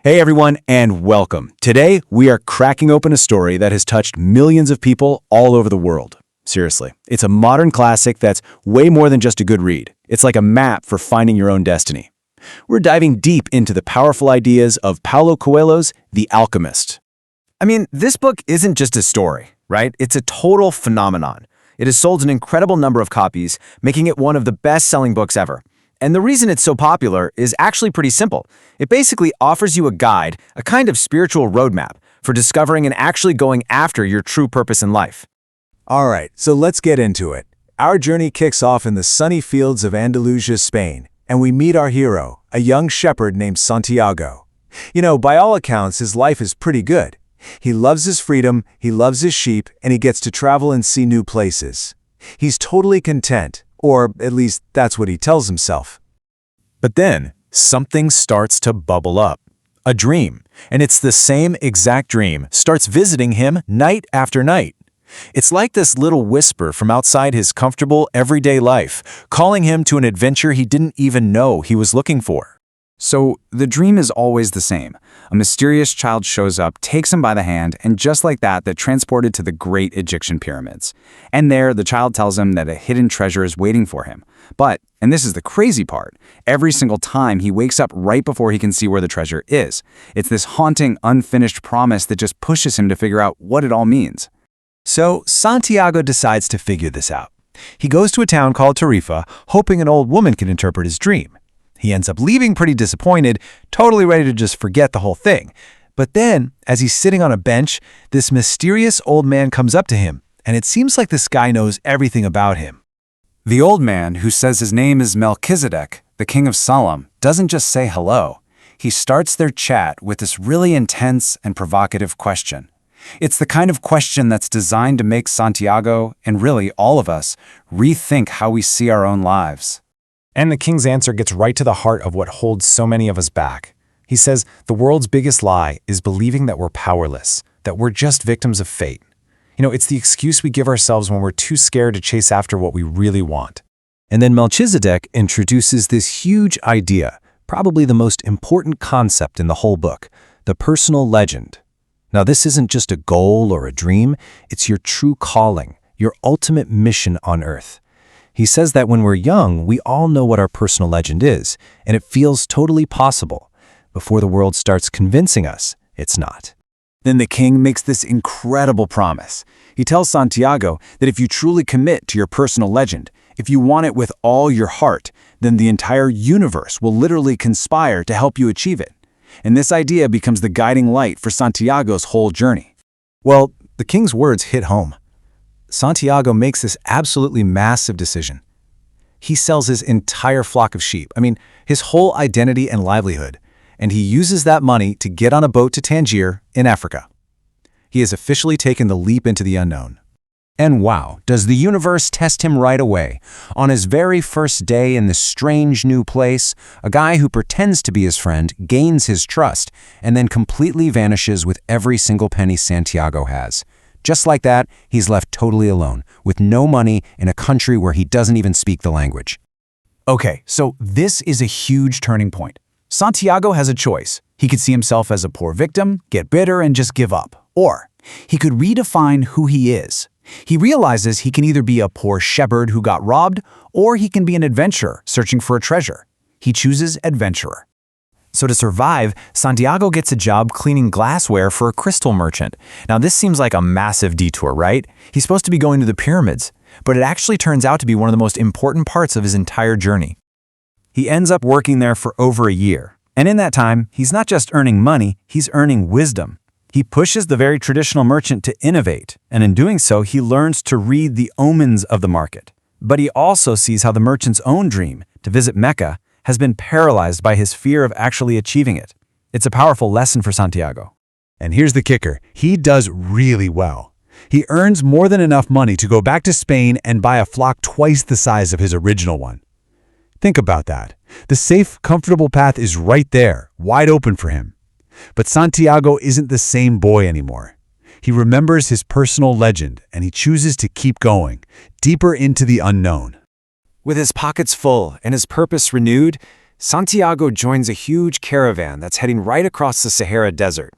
Hey everyone, and welcome. Today, we are cracking open a story that has touched millions of people all over the world. Seriously, it's a modern classic that's way more than just a good read. It's like a map for finding your own destiny. We're diving deep into the powerful ideas of Paulo Coelho's The Alchemist. I mean, this book isn't just a story, right? It's a total phenomenon. It has sold an incredible number of copies, making it one of the best-selling books ever. And the reason it's so popular is actually pretty simple. It basically offers you a guide, a kind of spiritual roadmap, for discovering and actually going after your true purpose in life. All right, so let's get into it. Our journey kicks off in the sunny fields of Andalusia, Spain, and we meet our hero, a young shepherd named Santiago. By all accounts, his life is pretty good. He loves his freedom, he loves his sheep, and he gets to travel and see new places. He's totally content, or at least that's what he tells himself. But then, something starts to bubble up. A dream, and it's the same exact dream, starts visiting him night after night. It's like this little whisper from outside his comfortable, everyday life, calling him to an adventure he didn't even know he was looking for. So the dream is always the same. A mysterious child shows up, takes him by the hand, and just like that, they're transported to the great Egyptian pyramids. And there, the child tells him that a hidden treasure is waiting for him. But, and this is the crazy part, every single time he wakes up right before he can see where the treasure is. It's this haunting, unfinished promise that just pushes him to figure out what it all means. So Santiago decides to figure this out. He goes to a town called Tarifa, hoping an old woman can interpret his dream. He ends up leaving pretty disappointed, totally ready to just forget the whole thing. But then, as he's sitting on a bench, this mysterious old man comes up to him, and it seems like this guy knows everything about him. The old man, who says his name is Melchizedek, the king of Salem, doesn't just say hello. He starts their chat with this really intense and provocative question. It's the kind of question that's designed to make Santiago, and really all of us, rethink how we see our own lives. And the king's answer gets right to the heart of what holds so many of us back. He says the world's biggest lie is believing that we're powerless, that we're just victims of fate. It's the excuse we give ourselves when we're too scared to chase after what we really want. And then Melchizedek introduces this huge idea, probably the most important concept in the whole book, the personal legend. Now, this isn't just a goal or a dream, it's your true calling, your ultimate mission on earth. He says that when we're young, we all know what our personal legend is, and it feels totally possible. Before the world starts convincing us, it's not. Then the king makes this incredible promise. He tells Santiago that if you truly commit to your personal legend, if you want it with all your heart, then the entire universe will literally conspire to help you achieve it. And this idea becomes the guiding light for Santiago's whole journey. Well, the king's words hit home. Santiago makes this absolutely massive decision. He sells his entire flock of sheep, his whole identity and livelihood, and he uses that money to get on a boat to Tangier in Africa. He has officially taken the leap into the unknown. And wow, does the universe test him right away. On his very first day in this strange new place, a guy who pretends to be his friend gains his trust and then completely vanishes with every single penny Santiago has. Just like that, he's left totally alone, with no money in a country where he doesn't even speak the language. Okay, so this is a huge turning point. Santiago has a choice. He could see himself as a poor victim, get bitter, and just give up. Or he could redefine who he is. He realizes he can either be a poor shepherd who got robbed, or he can be an adventurer searching for a treasure. He chooses adventurer. So to survive, Santiago gets a job cleaning glassware for a crystal merchant. Now this seems like a massive detour, right? He's supposed to be going to the pyramids, but it actually turns out to be one of the most important parts of his entire journey. He ends up working there for over a year. And in that time, he's not just earning money, he's earning wisdom. He pushes the very traditional merchant to innovate, and in doing so, he learns to read the omens of the market. But he also sees how the merchant's own dream, to visit Mecca, has been paralyzed by his fear of actually achieving it. It's a powerful lesson for Santiago. And here's the kicker. He does really well. He earns more than enough money to go back to Spain and buy a flock twice the size of his original one. Think about that. The safe, comfortable path is right there, wide open for him. But Santiago isn't the same boy anymore. He remembers his personal legend, and he chooses to keep going, deeper into the unknown. With his pockets full and his purpose renewed, Santiago joins a huge caravan that's heading right across the Sahara Desert.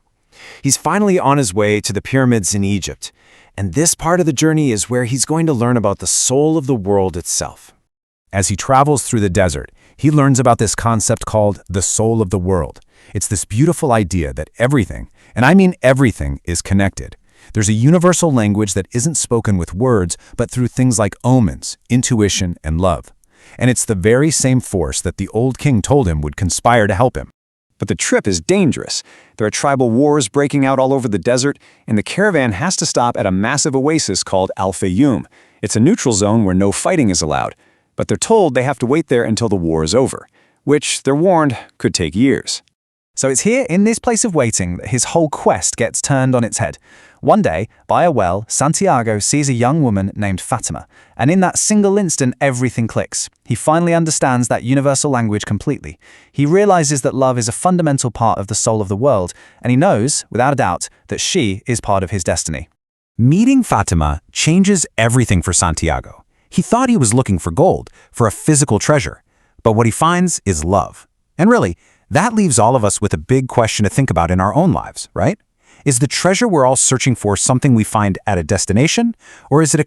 He's finally on his way to the pyramids in Egypt, and this part of the journey is where he's going to learn about the soul of the world itself. As he travels through the desert, he learns about this concept called the soul of the world. It's this beautiful idea that everything, and I mean everything, is connected. There's a universal language that isn't spoken with words, but through things like omens, intuition, and love. And it's the very same force that the old king told him would conspire to help him. But the trip is dangerous. There are tribal wars breaking out all over the desert, and the caravan has to stop at a massive oasis called Al-Fayoum. It's a neutral zone where no fighting is allowed, but they're told they have to wait there until the war is over, which, they're warned, could take years. So it's here in this place of waiting that his whole quest gets turned on its head. One day, by a well, Santiago sees a young woman named Fatima, and in that single instant everything clicks. He finally understands that universal language completely. He realizes that love is a fundamental part of the soul of the world, and he knows, without a doubt, that she is part of his destiny. Meeting Fatima changes everything for Santiago. He thought he was looking for gold, for a physical treasure, but what he finds is love. And really, that leaves all of us with a big question to think about in our own lives, right? Is the treasure we're all searching for something we find at a destination, or is it a